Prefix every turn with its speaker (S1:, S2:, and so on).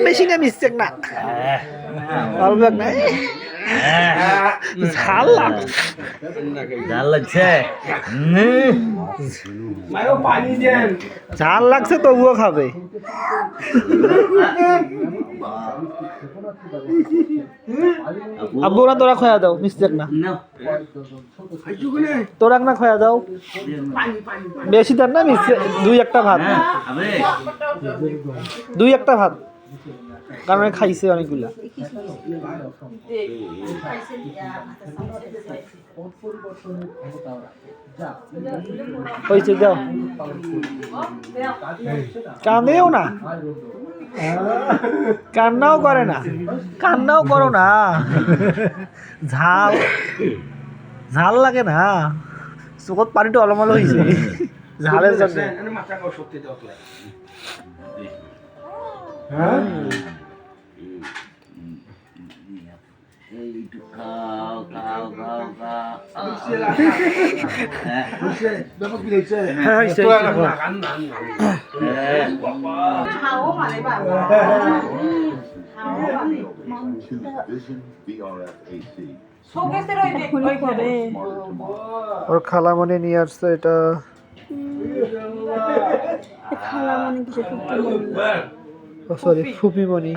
S1: বেশি না মিস্টেক না অল্প না ঝাল
S2: লাগছে
S1: ঝাল লাগছে তবুও খাবে আব্বু না তোরা খয়া দাও মিস্টেক না তোরা না খয়া দাও বেশি দেন না দুই একটা ভাত দুই একটা ভাত কারণ খাইছে অনেকগুলা হয়েছে দাও কাঁদেও না কান্নাও করে না কান্নাও করো না ঝাল ঝাল লাগে না চোখত পানিটা অলমাল হয়েছে ঝালের জন্য ওর খালামণি নিয়ে আসছে এটা সরি ফুপিমণি